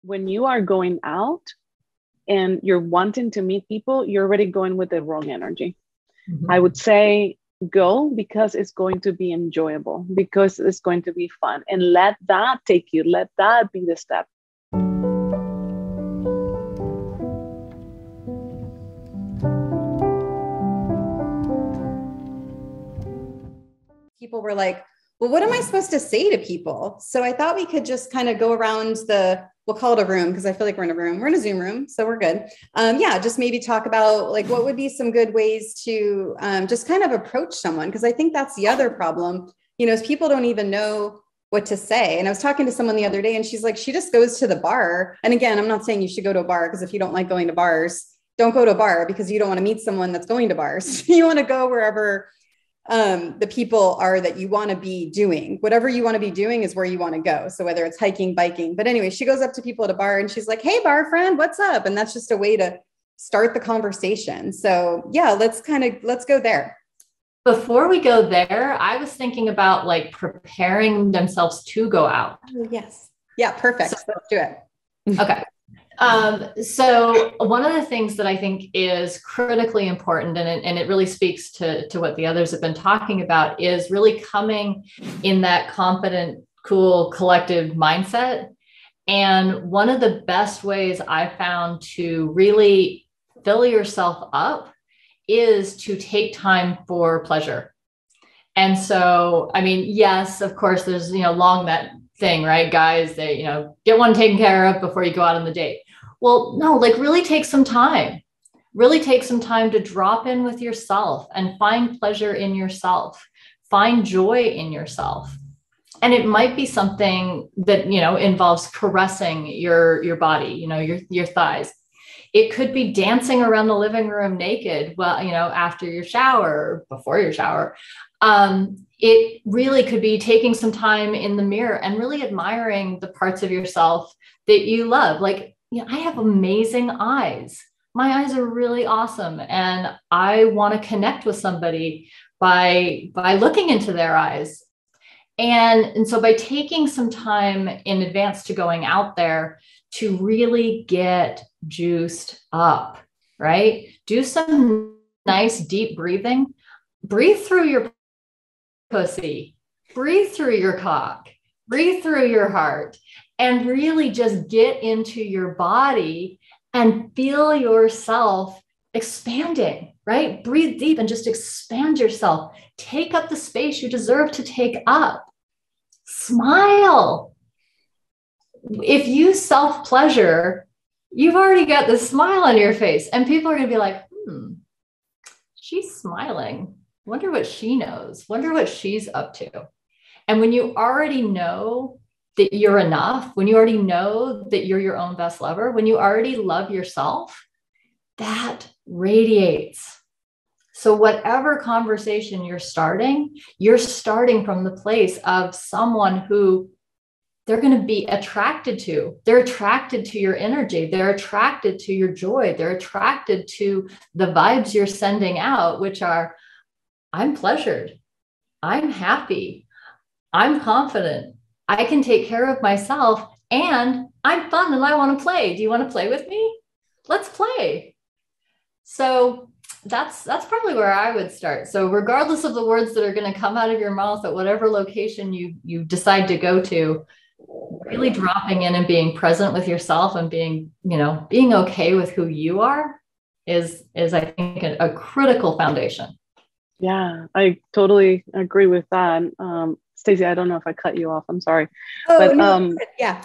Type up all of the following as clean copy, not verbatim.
when you are going out and you're wanting to meet people, you're already going with the wrong energy. Mm-hmm. I would say go because it's going to be enjoyable, because it's going to be fun, and let that take you, let that be the step. People were like, well, what am I supposed to say to people? So I thought we could just kind of go around we'll call it a room, because I feel like we're in a room. We're in a Zoom room, so we're good. Just maybe talk about like what would be some good ways to just kind of approach someone, because I think that's the other problem, is people don't even know what to say. And I was talking to someone the other day, and she's like, she just goes to the bar. And again, I'm not saying you should go to a bar, because if you don't like going to bars, don't go to a bar, because you don't want to meet someone that's going to bars. You want to go wherever the people are that you want to be doing. Whatever you want to be doing is where you want to go. So whether it's hiking, biking, but anyway, she goes up to people at a bar and she's like, hey, bar friend, what's up? And that's just a way to start the conversation. So yeah, let's go there. Before we go there, I was thinking about like preparing themselves to go out. Oh, yes. Yeah. Perfect. So, let's do it. Okay. So one of the things that I think is critically important, and it really speaks to what the others have been talking about, is really coming in that confident, cool, collective mindset. And one of the best ways I found to really fill yourself up is to take time for pleasure. And so, I mean, yes, of course, there's, along that thing, right? Guys, they, get one taken care of before you go out on the date. Well, no, like really take some time to drop in with yourself and find pleasure in yourself, find joy in yourself. And it might be something that, involves caressing your body, your thighs. It could be dancing around the living room naked, after your shower, or before your shower. It really could be taking some time in the mirror and really admiring the parts of yourself that you love. Like, I have amazing eyes. My eyes are really awesome. And I want to connect with somebody by looking into their eyes. And so by taking some time in advance to going out there to really get juiced up, right? Do some nice deep breathing. Breathe through your pussy, breathe through your cock, breathe through your heart, and really just get into your body and feel yourself expanding, right? Breathe deep and just expand yourself. Take up the space you deserve to take up. Smile. If you self-pleasure, you've already got the smile on your face, and people are going to be like, she's smiling. Wonder what she knows. Wonder what she's up to. And when you already know that you're enough, when you already know that you're your own best lover, when you already love yourself, that radiates. So whatever conversation you're starting from the place of someone who they're going to be attracted to. They're attracted to your energy. They're attracted to your joy. They're attracted to the vibes you're sending out, which are, I'm pleasured. I'm happy. I'm confident. I can take care of myself, and I'm fun and I want to play. Do you want to play with me? Let's play. So that's probably where I would start. So regardless of the words that are going to come out of your mouth at whatever location you decide to go to, really dropping in and being present with yourself and being okay with who you are is I think a critical foundation. Yeah, I totally agree with that. Stacey, I don't know if I cut you off. I'm sorry. Oh, but no, yeah.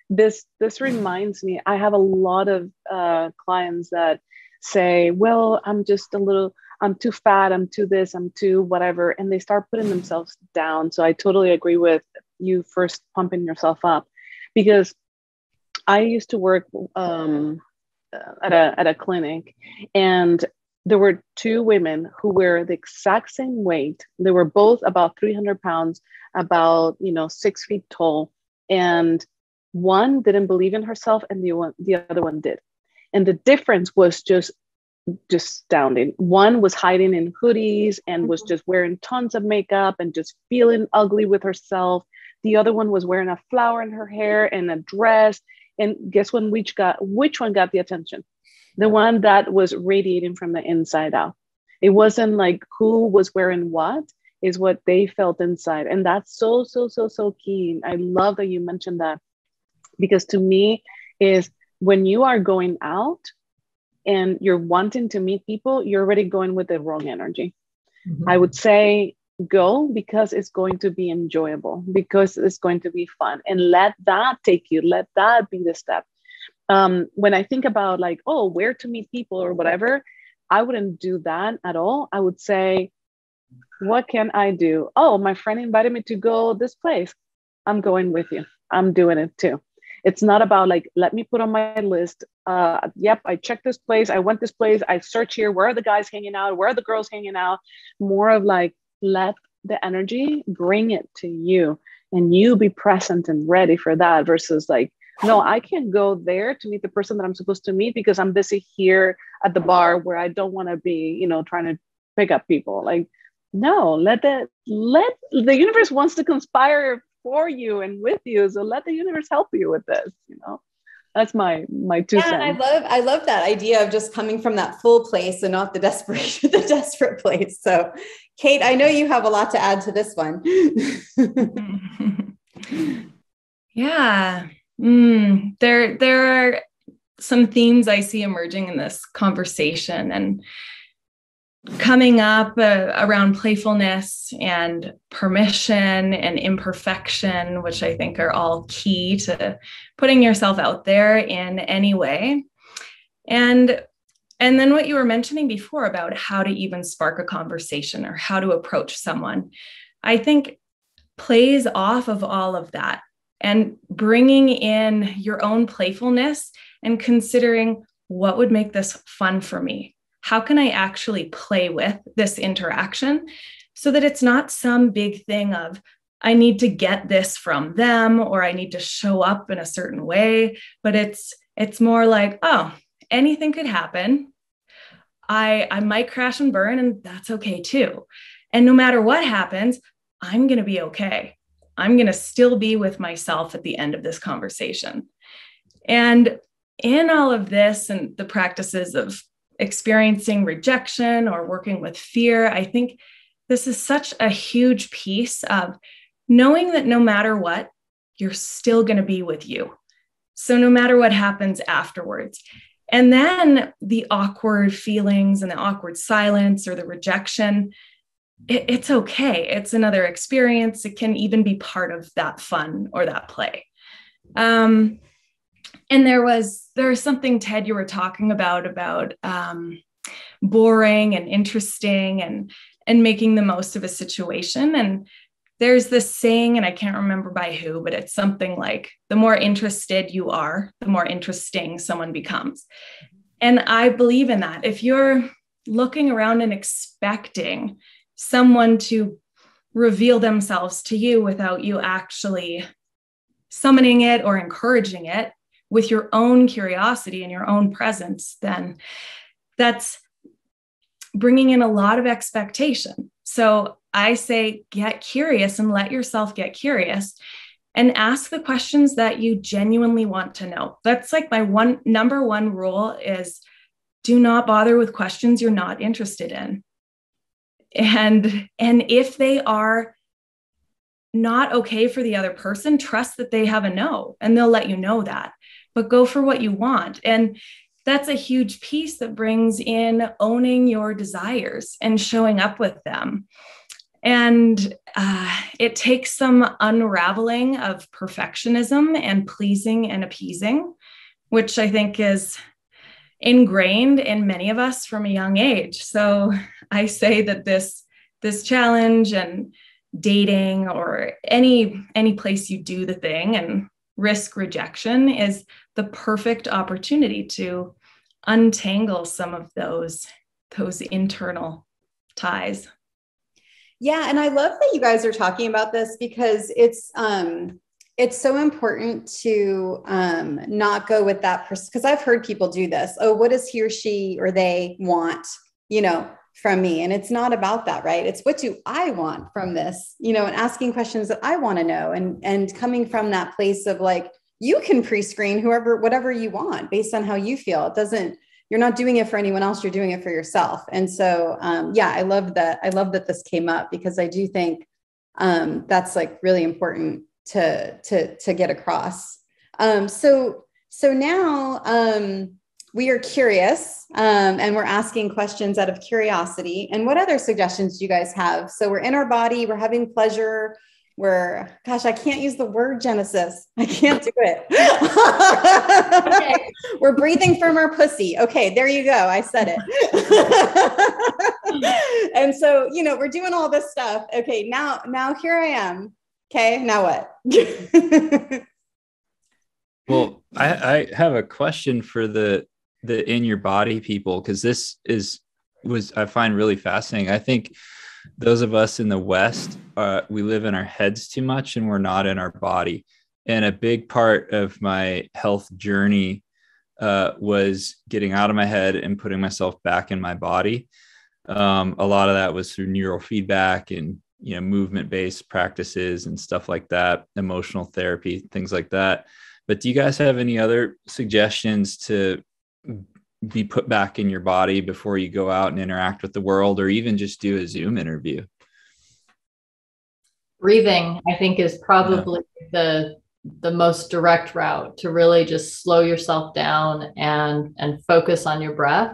This reminds me, I have a lot of clients that say, well, I'm too fat, I'm too this, I'm too whatever. And they start putting themselves down. So I totally agree with you first pumping yourself up, because I used to work at a clinic, and there were two women who were the exact same weight. They were both about 300 pounds, about 6 feet tall. And one didn't believe in herself and the other one did. And the difference was just astounding. One was hiding in hoodies and was just wearing tons of makeup and just feeling ugly with herself. The other one was wearing a flower in her hair and a dress. And guess when which one got the attention? The one that was radiating from the inside out. It wasn't like who was wearing what, is what they felt inside. And that's so, so, so, so key. I love that you mentioned that, because to me is when you are going out and you're wanting to meet people, you're already going with the wrong energy. Mm-hmm. I would say go because it's going to be enjoyable, because it's going to be fun, and let that take you, let that be the step. When I think about like, oh, where to meet people or whatever, I wouldn't do that at all. I would say, what can I do? Oh, my friend invited me to go this place. I'm going with you. I'm doing it too. It's not about like, let me put on my list. Yep, I checked this place. I went this place. I search here. Where are the guys hanging out? Where are the girls hanging out? More of like, let the energy bring it to you and you be present and ready for that, versus like, no, I can't go there to meet the person that I'm supposed to meet because I'm busy here at the bar where I don't want to be, you know, trying to pick up people. Like, no, let the universe wants to conspire for you and with you. So let the universe help you with this, you know. That's my 2 cents. I love that idea of just coming from that full place and not the desperation, the desperate place. So Kate, I know you have a lot to add to this one. Yeah. There are some themes I see emerging in this conversation and coming up around playfulness and permission and imperfection, which I think are all key to putting yourself out there in any way. And then what you were mentioning before about how to even spark a conversation or how to approach someone, I think plays off of all of that, and bringing in your own playfulness and considering what would make this fun for me. How can I actually play with this interaction so that it's not some big thing of, I need to get this from them or I need to show up in a certain way, but it's more like, oh, anything could happen. I might crash and burn, and that's okay too. And no matter what happens, I'm going to be okay. I'm going to still be with myself at the end of this conversation. And in all of this and the practices of experiencing rejection or working with fear, I think this is such a huge piece of knowing that no matter what, you're still going to be with you. So no matter what happens afterwards. And then the awkward feelings and the awkward silence or the rejection, it's okay. It's another experience. It can even be part of that fun or that play. And there was something, Ted, you were talking about boring and interesting and making the most of a situation. And there's this saying, and I can't remember by who, but it's something like, the more interested you are, the more interesting someone becomes. And I believe in that. If you're looking around and expecting someone to reveal themselves to you without you actually summoning it or encouraging it with your own curiosity and your own presence, then that's bringing in a lot of expectation. So I say, get curious and let yourself get curious and ask the questions that you genuinely want to know. That's like my number one rule is do not bother with questions you're not interested in. And if they are not okay for the other person, trust that they have a no, and they'll let you know that, but go for what you want. And that's a huge piece that brings in owning your desires and showing up with them. And it takes some unraveling of perfectionism and pleasing and appeasing, which I think is ingrained in many of us from a young age. So I say that this challenge and dating or any place you do the thing and risk rejection is the perfect opportunity to untangle some of those internal ties. Yeah. And I love that you guys are talking about this because it's so important to not go with that person. Because I've heard people do this. Oh, what does he or she or they want? You know, from me? And it's not about that, right? It's what do I want from this, and asking questions that I want to know, and coming from that place of like, you can pre-screen whatever you want based on how you feel. You're not doing it for anyone else. You're doing it for yourself. And so, I love that. I love that this came up, because I do think that's like really important to get across. So now we are curious, and we're asking questions out of curiosity. And what other suggestions do you guys have? So we're in our body, we're having pleasure. I can't use the word Genasis. I can't do it. Okay. We're breathing from our pussy. Okay, there you go. I said it. And so, we're doing all this stuff. Okay, now here I am. Okay, now what? Well, I have a question for the in your body people, because this I find really fascinating. I think those of us in the West, we live in our heads too much, and we're not in our body. And a big part of my health journey was getting out of my head and putting myself back in my body. A lot of that was through neurofeedback and movement-based practices and stuff like that, emotional therapy, things like that. But do you guys have any other suggestions to be put back in your body before you go out and interact with the world, or even just do a Zoom interview? Breathing, I think, is probably the most direct route to really just slow yourself down and focus on your breath.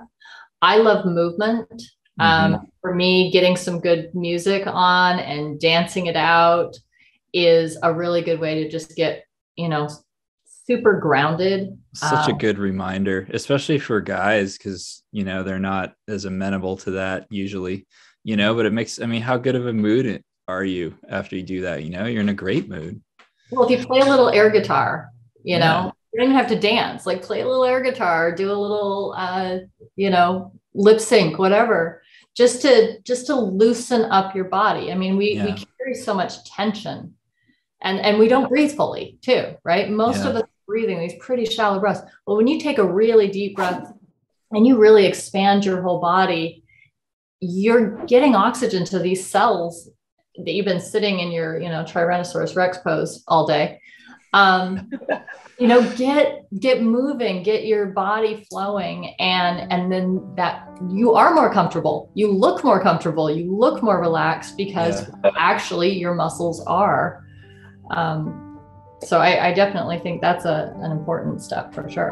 I love movement. For me, getting some good music on and dancing it out is a really good way to just get, super grounded. Such a good reminder, especially for guys, because, they're not as amenable to that usually, but it makes, how good of a mood are you after you do that? You're in a great mood. Well, if you play a little air guitar, you don't even have to dance, like play a little air guitar, do a little, lip sync, whatever, just to loosen up your body. We carry so much tension, and we don't breathe fully too, right? Most of us breathing these pretty shallow breaths. Well, when you take a really deep breath and you really expand your whole body, you're getting oxygen to these cells that you've been sitting in your, Tyrannosaurus Rex pose all day. Get moving, get your body flowing, and then that you are more comfortable. You look more comfortable. You look more relaxed, because actually your muscles are. So I definitely think that's an important step for sure.